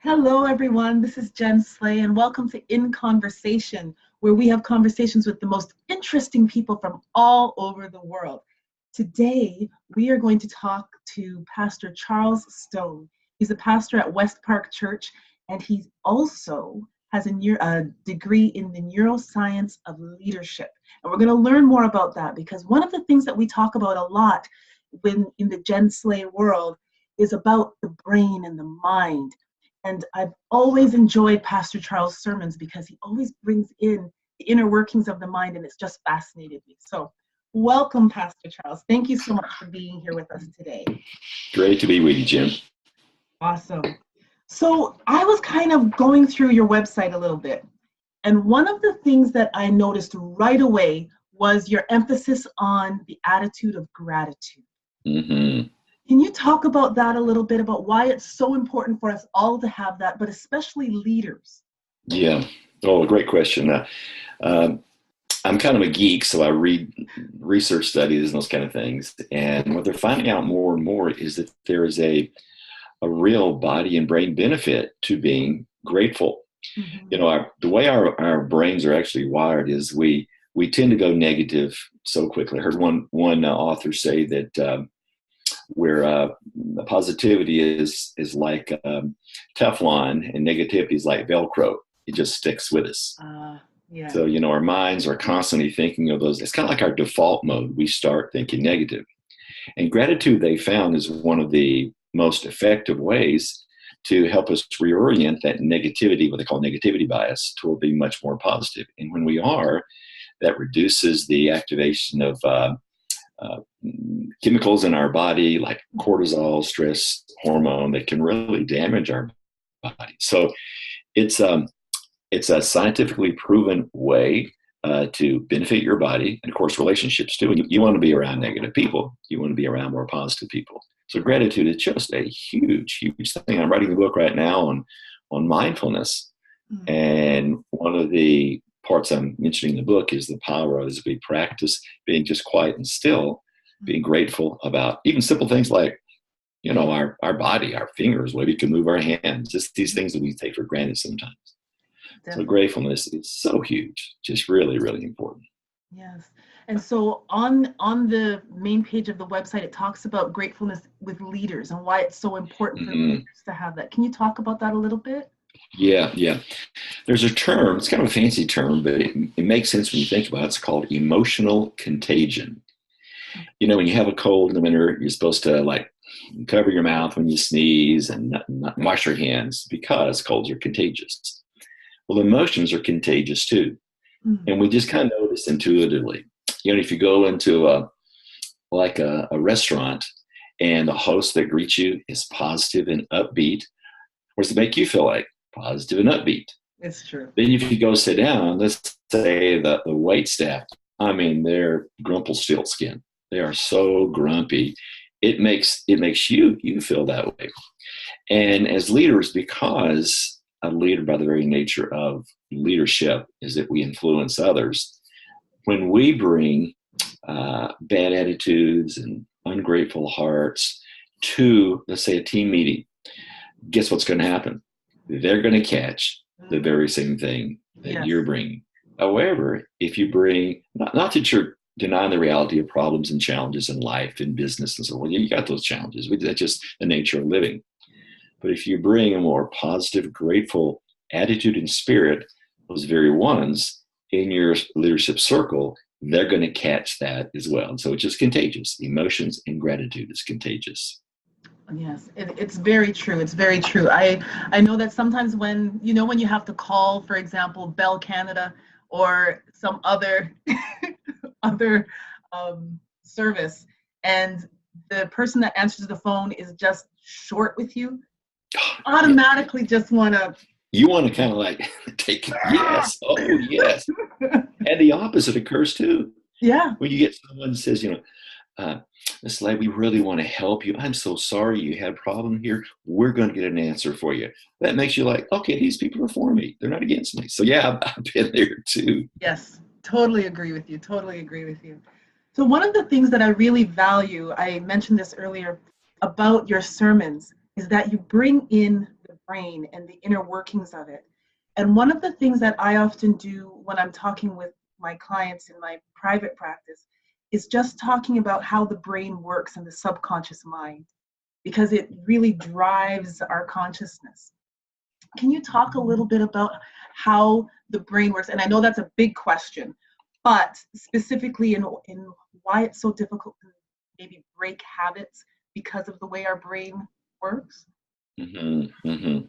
Hello, everyone. This is Jen Slay, and welcome to In Conversation, where we have conversations with the most interesting people from all over the world. Today, we are going to talk to Pastor Charles Stone. He's a pastor at West Park Church, and he also has a degree in the Neuroscience of Leadership. And we're going to learn more about that because one of the things that we talk about a lot in the Jen Slay world is about the brain and the mind. And I've always enjoyed Pastor Charles' sermons because he always brings in the inner workings of the mind, and it's just fascinated me. So welcome, Pastor Charles. Thank you so much for being here with us today. Great to be with you, Jim. Awesome. So I was kind of going through your website a little bit, and one of the things that I noticed right away was your emphasis on the attitude of gratitude. Mm-hmm. Can you talk about that a little bit, about why it's so important for us all to have that, but especially leaders? Yeah. Oh, great question. I'm kind of a geek, so I read research studies and those kind of things. And what they're finding out more and more is that there is a real body and brain benefit to being grateful. Mm-hmm. You know, the way our brains are actually wired is we tend to go negative so quickly. I heard one author say that where positivity is like Teflon and negativity is like Velcro. It just sticks with us. Yeah. So, you know, our minds are constantly thinking of those. It's kind of like our default mode. We start thinking negative. And gratitude, they found, is one of the most effective ways to help us reorient that negativity, what they call negativity bias, toward being much more positive. And when we are, that reduces the activation of chemicals in our body like cortisol, stress hormone that can really damage our body. So it's a scientifically proven way to benefit your body, and of course relationships too. And you want to be around negative people. You want to be around more positive people. So gratitude is just a huge, huge thing. I'm writing a book right now on mindfulness, and one of the parts I'm mentioning in the book is the power of, as we practice being just quiet and still, being grateful about even simple things like, you know, our body, our fingers, the way we can move our hands, just these things that we take for granted sometimes. Definitely. So gratefulness is so huge, just really, really important. Yes. And so on the main page of the website, it talks about gratefulness with leaders and why it's so important for leaders to have that. Can you talk about that a little bit? Yeah. There's a term, it's kind of a fancy term, but it makes sense when you think about it. It's called emotional contagion. You know, when you have a cold in the winter, you're supposed to like cover your mouth when you sneeze and not wash your hands because colds are contagious. Well, emotions are contagious too. Mm-hmm. And we just kind of notice intuitively. You know, if you go into a restaurant and the host that greets you is positive and upbeat, what does it make you feel like? Positive and upbeat. It's true. Then if you go sit down, let's say the wait staff, I mean, they're Grumpelstiltskin. They are so grumpy. It makes you feel that way. And as leaders, because a leader by the very nature of leadership is that we influence others, when we bring bad attitudes and ungrateful hearts to, let's say, a team meeting, guess what's going to happen? They're going to catch the very same thing that you're bringing. However, if you bring, not that you're denying the reality of problems and challenges in life and business and so on, you got those challenges. That's just the nature of living. But if you bring a more positive, grateful attitude and spirit, those very ones in your leadership circle, they're going to catch that as well. And so it's just contagious. Emotions and gratitude is contagious. Yes, it's very true. It's very true. I know that sometimes when you have to call, for example, Bell Canada or some other service, and the person that answers the phone is just short with you, automatically just want to. You want to kind of like take yes, oh yes, and the opposite occurs too. Yeah. When you get someone who says, Miss Lay, we really want to help you. I'm so sorry you had a problem here. We're going to get an answer for you. That makes you like, okay, these people are for me. They're not against me. So yeah, I've been there too. Yes, totally agree with you. Totally agree with you. So one of the things that I really value, I mentioned this earlier, about your sermons is that you bring in the brain and the inner workings of it. And one of the things that I often do when I'm talking with my clients in my private practice is just talking about how the brain works and the subconscious mind, because it really drives our consciousness. Can you talk a little bit about how the brain works? And I know that's a big question, but specifically in why it's so difficult to maybe break habits because of the way our brain works? Mm-hmm, mm-hmm.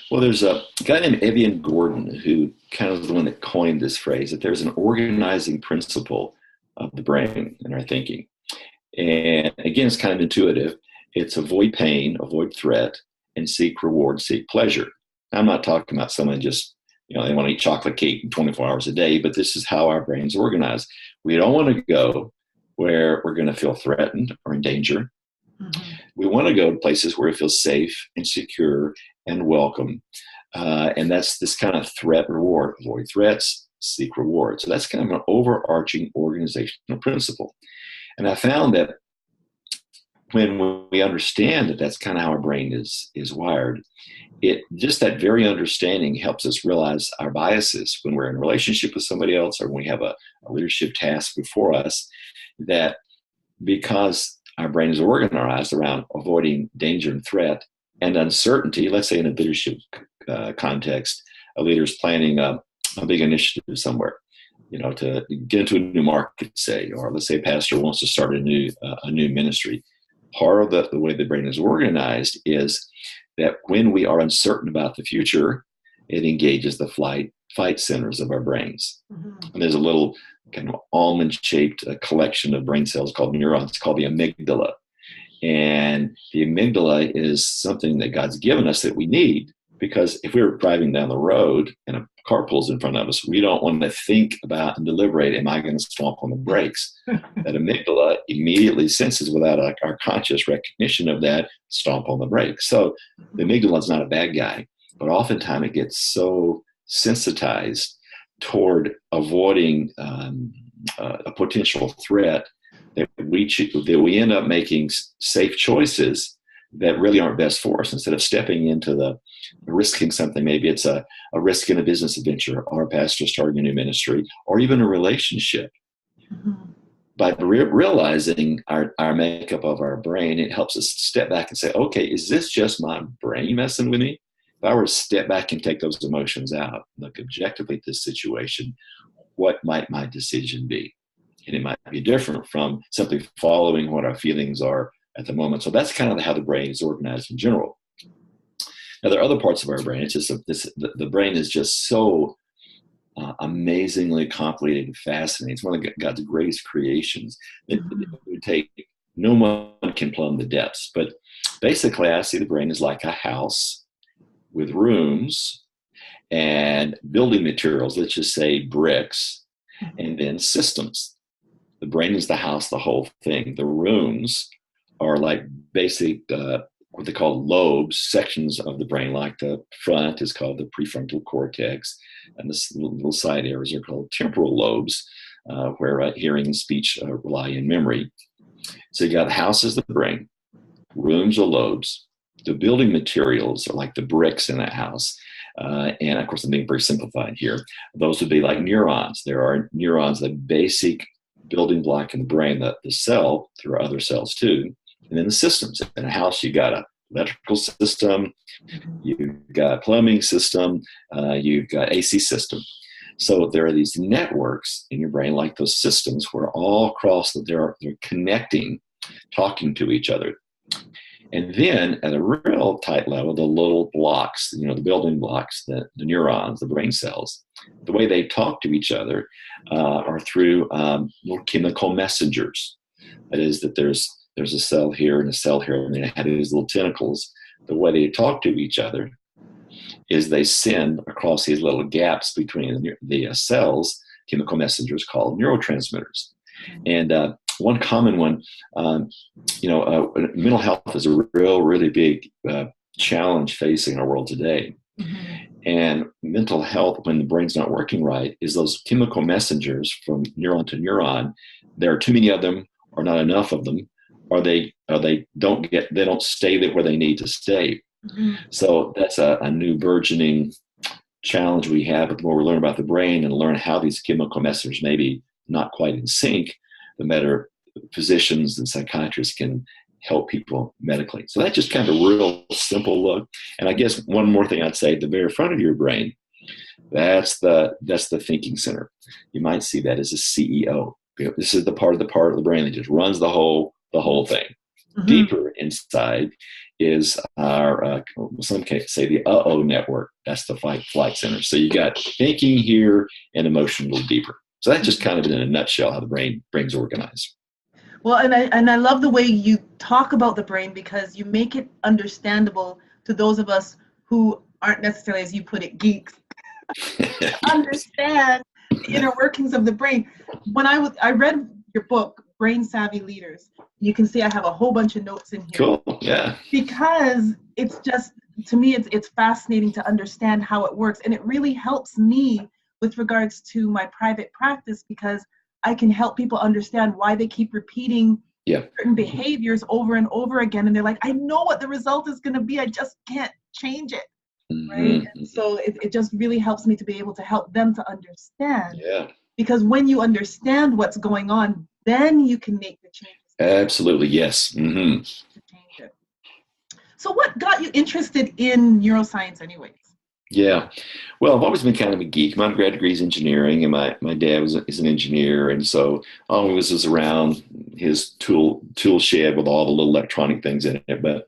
Well, there's a guy named Evian Gordon who kind of was the one that coined this phrase that there's an organizing principle of the brain and our thinking. And again, it's kind of intuitive. It's avoid pain, avoid threat, and seek reward, seek pleasure. I'm not talking about someone just, they want to eat chocolate cake 24 hours a day, but this is how our brain's organized. We don't want to go where we're going to feel threatened or in danger. Mm-hmm. We want to go to places where we feel safe and secure and welcome. And that's this kind of threat reward, avoid threats, seek reward. So that's kind of an overarching organizational principle. And I found that when we understand that that's kind of how our brain is wired, just that very understanding helps us realize our biases when we're in a relationship with somebody else or when we have a leadership task before us, that because our brain is organized around avoiding danger and threat and uncertainty. Let's say in a leadership context, a leader's planning a big initiative somewhere, to get into a new market, say, or let's say a pastor wants to start a new ministry. Part of the way the brain is organized is that when we are uncertain about the future, it engages the fight centers of our brains. Mm-hmm. And there's a little kind of almond-shaped collection of brain cells called neurons called the amygdala. And the amygdala is something that God's given us that we need, because if we were driving down the road and a car pulls in front of us, we don't want to think about and deliberate, am I going to stomp on the brakes? That amygdala immediately senses, without our conscious recognition of that, stomp on the brakes. So the amygdala is not a bad guy, but oftentimes it gets so sensitized toward avoiding a potential threat that we end up making safe choices that really aren't best for us. Instead of stepping into the risking something, maybe it's a risk in a business adventure or a pastor starting a new ministry or even a relationship. Mm-hmm. By realizing our makeup of our brain, it helps us step back and say, okay, is this just my brain messing with me? If I were to step back and take those emotions out, look objectively at this situation, what might my decision be? And it might be different from simply following what our feelings are at the moment. So that's kind of how the brain is organized in general. Now, there are other parts of our brain. It's just the brain is just so amazingly complicated and fascinating. It's one of God's greatest creations. It would take, no one can plumb the depths. But basically, I see the brain as like a house with rooms and building materials, let's just say bricks, and then systems. The brain is the house, the whole thing. The rooms are like basic, what they call lobes, sections of the brain. Like the front is called the prefrontal cortex, and the little side areas are called temporal lobes, where hearing and speech rely in memory. So you got the house is the brain, rooms are lobes. The building materials are like the bricks in that house. And of course, I'm being very simplified here. Those would be like neurons. There are neurons, the basic building block in the brain, the cell. There are other cells too. And then the systems. In a house, you got an electrical system, you've got a plumbing system, you've got AC system. So there are these networks in your brain, like those systems, where all across they're connecting, talking to each other. And then at a real tight level, the little blocks, the building blocks, the neurons, the brain cells, the way they talk to each other are through little chemical messengers. That is, that there's a cell here and a cell here, and they have these little tentacles. The way they talk to each other is they send across these little gaps between the cells chemical messengers called neurotransmitters. And one common one, mental health is a really big challenge facing our world today. Mm-hmm. And mental health, when the brain's not working right, is those chemical messengers from neuron to neuron. There are too many of them, or not enough of them, or they don't stay there where they need to stay. Mhm. So that's a new burgeoning challenge we have. But the more we learn about the brain and learn how these chemical messengers may be not quite in sync, the better physicians and psychiatrists can help people medically. So that's just kind of a real simple look. And I guess one more thing I'd say, at the very front of your brain, that's the thinking center. You might see that as a CEO. This is the part of the brain that just runs the whole thing. Mhm. Deeper inside is our, some cases say the network. That's the fight flight center. So you got thinking here and emotion a little deeper. So that's just kind of in a nutshell how the brain's organized. Well, and I love the way you talk about the brain because you make it understandable to those of us who aren't necessarily, as you put it, geeks, Yes. understand the inner workings of the brain. When I read your book, Brain Savvy Leaders, you can see I have a whole bunch of notes in here Cool. Yeah. because it's just, to me, it's fascinating to understand how it works, and it really helps me with regards to my private practice because I can help people understand why they keep repeating Yeah. certain behaviors over and over again, and they're like, I know what the result is going to be, I just can't change it. Right? Mm-hmm. And so it just really helps me to be able to help them to understand. Yeah. Because when you understand what's going on, then you can make the changes Absolutely. Yes. Mm-hmm. to change it. So what got you interested in neuroscience anyways? Yeah. Well, I've always been kind of a geek. My grad degree is engineering, and my dad is an engineer, and so I always was around his tool shed with all the little electronic things in it. But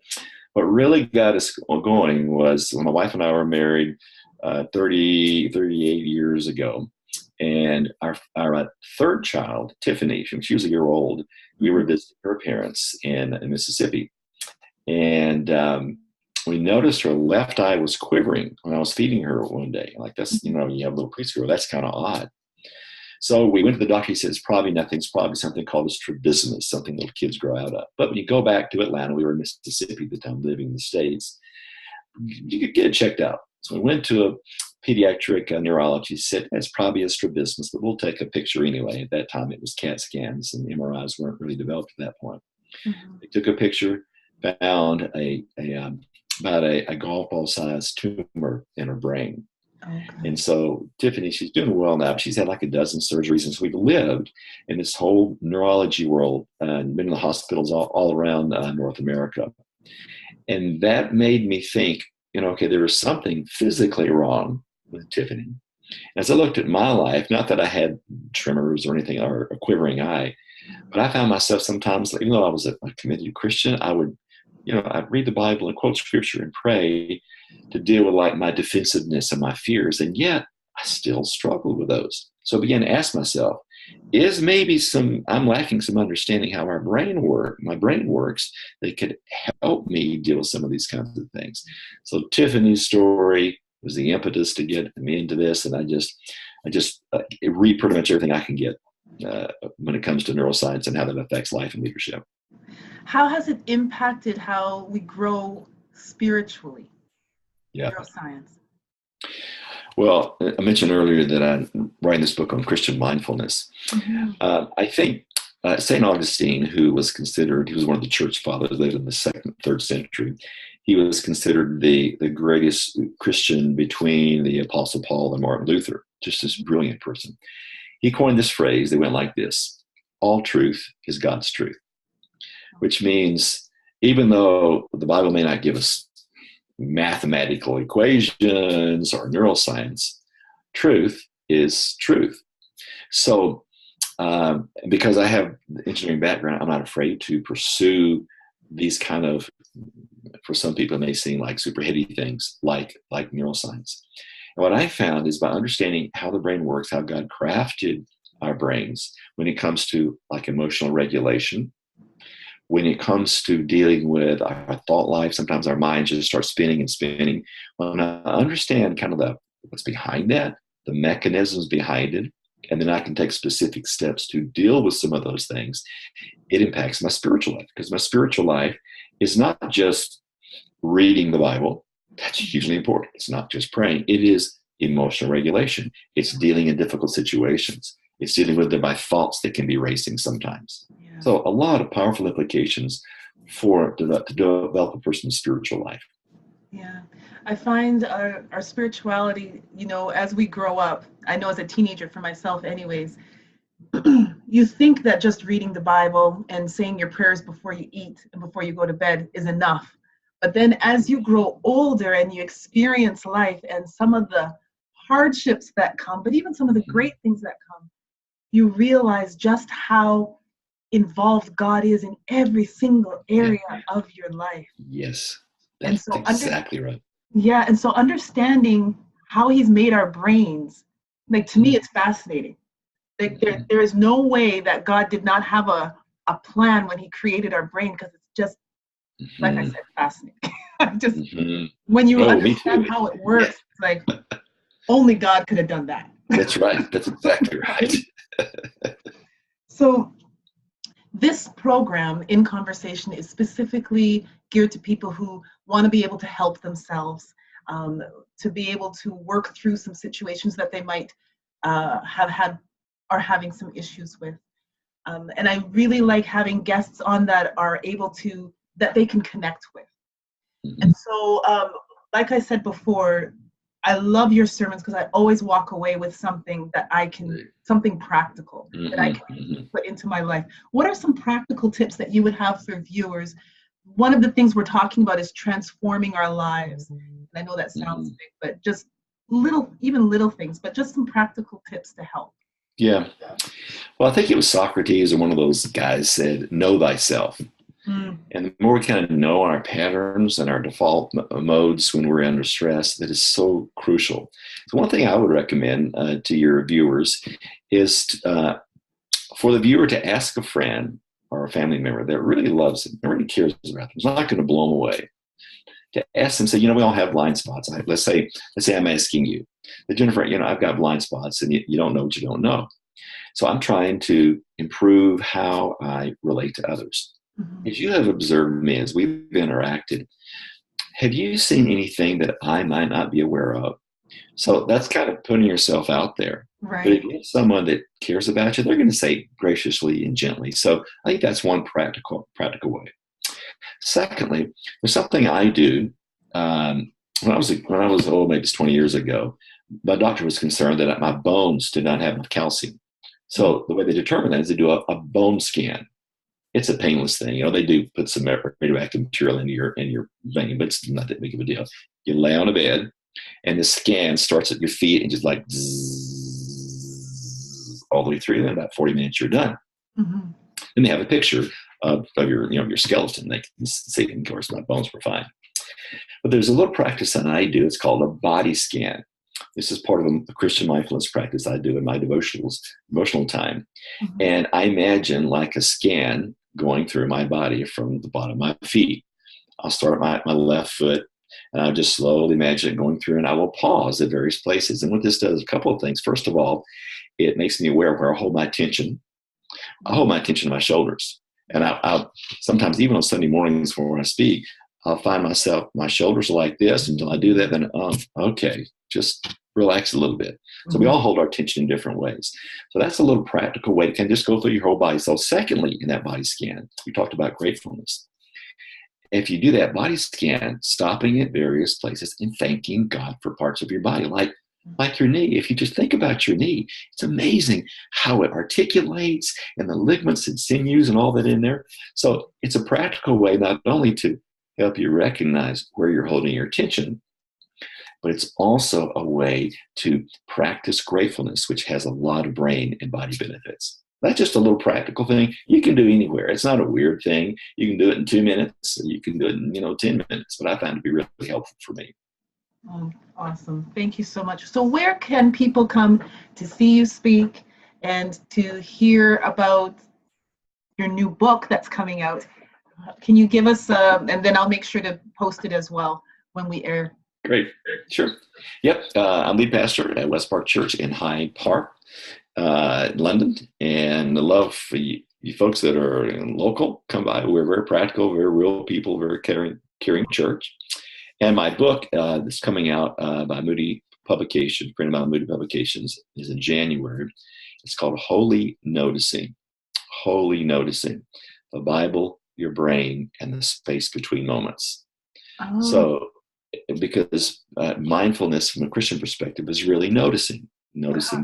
what really got us going was when my wife and I were married 38 years ago, and our third child, Tiffany, she was a year old. We were visiting her parents in Mississippi, and we noticed her left eye was quivering when I was feeding her one day. Like that's, you know, you have a little preschool, that's kind of odd. So we went to the doctor. He said, it's probably nothing. It's probably something called a strabismus, something little kids grow out of. But when you go back to Atlanta, we were in Mississippi at the time, living in the States, you could get it checked out. So we went to a pediatric neurologist. Said, it's probably a strabismus, but we'll take a picture anyway. At that time, it was CAT scans, and MRIs weren't really developed at that point. Mm-hmm. They took a picture, found about a golf ball sized tumor in her brain. Okay. And so Tiffany, she's doing well now. She's had like a dozen surgeries since we've lived in this whole neurology world and been in the hospitals all around North America. And that made me think, you know, okay, there was something physically wrong with Tiffany. As I looked at my life, not that I had tremors or anything or a quivering eye, but I found myself sometimes, even though I was a committed Christian, I would, you know, I'd read the Bible and quote scripture and pray to deal with like my defensiveness and my fears. And yet I still struggled with those. So I began to ask myself, is maybe I'm lacking some understanding how my brain works that could help me deal with some of these kinds of things. So Tiffany's story was the impetus to get me into this. And I just read pretty much everything I can get when it comes to neuroscience and how that affects life and leadership. How has it impacted how we grow spiritually? Yeah. Neuroscience. Well, I mentioned earlier that I'm writing this book on Christian mindfulness. Mm-hmm. I think St. Augustine, he was one of the church fathers, lived in the second, third century. He was considered the greatest Christian between the Apostle Paul and Martin Luther, just this brilliant person. He coined this phrase that went like this: all truth is God's truth, which means even though the Bible may not give us mathematical equations or neuroscience, truth is truth. So, because I have the engineering background, I'm not afraid to pursue these kind of, for some people, it may seem like super heady things like neuroscience. And what I found is by understanding how the brain works, how God crafted our brains when it comes to like emotional regulation, when it comes to dealing with our thought life, sometimes our minds just start spinning and spinning. When I understand kind of what's behind that, the mechanisms behind it, and then I can take specific steps to deal with some of those things, it impacts my spiritual life. Because my spiritual life is not just reading the Bible. That's hugely important. It's not just praying. It is emotional regulation. It's dealing in difficult situations. It's dealing with my thoughts that can be racing sometimes. Yeah. So a lot of powerful implications to develop a person's spiritual life. Yeah. I find our spirituality, you know, as we grow up, I know as a teenager for myself, anyways, you think that just reading the Bible and saying your prayers before you eat and before you go to bed is enough. But then as you grow older and you experience life and some of the hardships that come, but even some of the great things that come, you realize just how involved God is in every single Yeah. area of your life. Yes. And That's so exactly right. yeah, and so understanding how he's made our brains, like to me, it's fascinating. Like there is no way that God did not have a plan when he created our brain because it's just, like I Mm-hmm. said, fascinating. Just Mm-hmm. when you Oh, me too. understand how it Yeah, works, it's like only God could have done that. that's right. That's exactly right. So this program in conversation is specifically geared to people who want to be able to help themselves, um, to be able to work through some situations that they might have had are having some issues with. And I really like having guests on that are able to, that they can connect with. And Mm-hmm. so, like I said before, I love your sermons because I always walk away with something that I can, something practical that I Mm-hmm. can Mm-hmm. put into my life. What are some practical tips that you would have for viewers? One of the things we're talking about is transforming our lives. And I know that sounds Mm-hmm. big, but just little, even little things, but just some practical tips to help. Yeah. Well, I think it was Socrates or one of those guys said, "Know thyself." Mm, And the more we kind of know our patterns and our default modes when we're under stress, that is so crucial. So, one thing I would recommend to your viewers is for the viewer to ask a friend or a family member that really loves them, that really cares about them, is not going to blow them away. To ask them, say, we all have blind spots. Let's say I'm asking you, Jennifer, I've got blind spots, and you don't know what you don't know. So I'm trying to improve how I relate to others. mhm. As you have observed me as we've interacted, have you seen anything that I might not be aware of? So that's kind of putting yourself out there. But if Right. you have someone that cares about you, they're going to say graciously and gently. So I think that's one practical way. Secondly, there's something I do. When I was maybe it's 20 years ago, my doctor was concerned that my bones did not have enough calcium. Mm, So the way they determine that is they do a bone scan. It's a painless thing. They do put some radioactive material in your vein, but it's not that big of a deal. You lay on a bed, and the scan starts at your feet and just like zzz, all the way through. And in about 40 minutes, you're done. mhm. And they have a picture of your skeleton. They can see, of course, my bones were fine. But there's a little practice that I do. It's called a body scan. This is part of a Christian mindfulness practice I do in my devotional time. Mhm. And I imagine like a scan going through my body from the bottom of my feet. I'll start at my left foot, and I'll just slowly imagine it going through, and I will pause at various places. And what this does, a couple of things. First of all, it makes me aware of where I hold my attention. I hold my attention to my shoulders. And I'll sometimes, even on Sunday mornings when I speak, I'll find my shoulders are like this until I do that. Then, okay, just relax a little bit. So we Mhm. all hold our attention in different ways. So that's a little practical way to kind of just go through your whole body. So secondly, in that body scan, we talked about gratefulness. If you do that body scan, stopping at various places and thanking God for parts of your body, like your knee. If you just think about your knee, it's amazing how it articulates and the ligaments and sinews and all that in there. So it's a practical way not only to help you recognize where you're holding your attention, but it's also a way to practice gratefulness, which has a lot of brain and body benefits. That's just a little practical thing you can do anywhere. It's not a weird thing. You can do it in 2 minutes. You can do it in 10 minutes. But I found it to be really helpful for me. Oh, awesome. Thank you so much. So where can people come to see you speak and to hear about your new book that's coming out? Can you give us, and then I'll make sure to post it as well when we air. Great. Sure. Yep. I'm lead pastor at West Park Church in Hyde Park, London. And I love for you folks that are local, come by. We're very practical, very real people, very caring church. And my book that's coming out by Moody Publications, printed by Moody Publications, is in January. It's called Holy Noticing. Holy Noticing. The Bible, your brain, and the space between moments. Oh, So because mindfulness from a Christian perspective is really noticing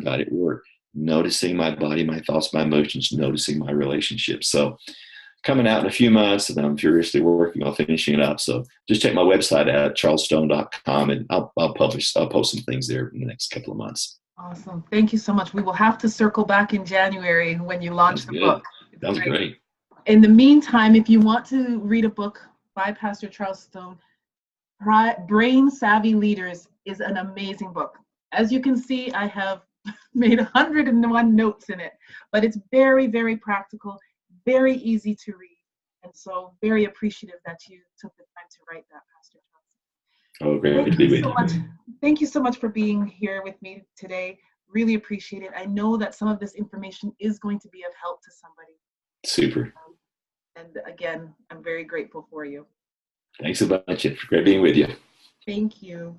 God at work, noticing my body, my thoughts, my emotions, noticing my relationships. So coming out in a few months, and I'm furiously working on finishing it up. So just check my website at charlesstone.com, and I'll post some things there in the next couple of months. Awesome. Thank you so much. We will have to circle back in January when you launch Sounds the good. book. It's Sounds great. In the meantime, if you want to read a book by Pastor Charles Stone, Brain Savvy Leaders is an amazing book. As you can see, I have made 101 notes in it, but it's very, very practical, very easy to read. And so very appreciative that you took the time to write that, Pastor Charles. Oh, great to be with you. Thank you so much for being here with me today. Really appreciate it. I know that some of this information is going to be of help to somebody. Super. And again, I'm very grateful for you. Thanks a bunch. It's great being with you. Thank you.